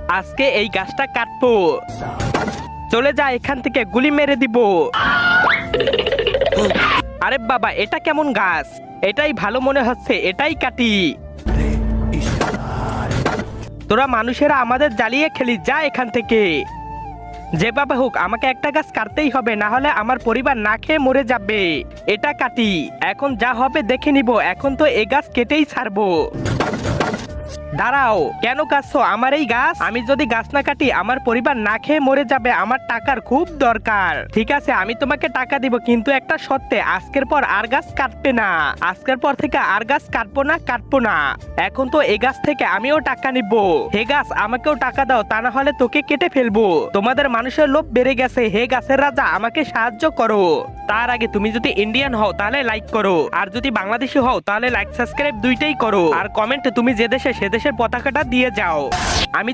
আজকে এই গাছটা কাটবো। চলে যা এখান থেকে, গুলি মেরে দিব। আরে বাবা, এটা কেমন গাছ? এটাই ভালো মনে হচ্ছে, এটাই কাটি। তোরা মানুষেরা আমাদের জ্বালিয়ে খেলি, যা এখান থেকে। যেভাবে হোক আমাকে একটা গাছ কাটতেই হবে, না হলে আমার পরিবার না খেয়ে মরে যাবে। এটা কাটি, এখন যা হবে দেখে নিব। এখন তো এই গাছ কেটেই ছাড়বো। দাঁড়াও, কেন কাটছো আমার এই গাছ? আমি যদি গাছ না কাটি আমার পরিবার না খেয়ে মরে যাবে। আমার টাকার খুব দরকার। ঠিক আছে, আমি তোমাকে টাকা দিব, কিন্তু একটা শর্তে, আজকের পর আর গাছ কাটবে না। আজকের পর থেকে আর গাছ কাটবো না। এখন তো এই গাছ থেকে আমিও টাকা নিব। হে গাছ, আমাকেও টাকা দাও, তা না হলে তোকে কেটে ফেলবো। তোমাদের মানুষের লোভ বেড়ে গেছে। হে গাছের রাজা, আমাকে সাহায্য করো। তার আগে তুমি যদি ইন্ডিয়ান হও তাহলে লাইক করো, আর যদি বাংলাদেশি হও তাহলে লাইক সাবস্ক্রাইব দুইটাই করো, আর কমেন্টে তুমি যে দেশে সে দেশের পতাকাটা দিয়ে যাও। আমি তো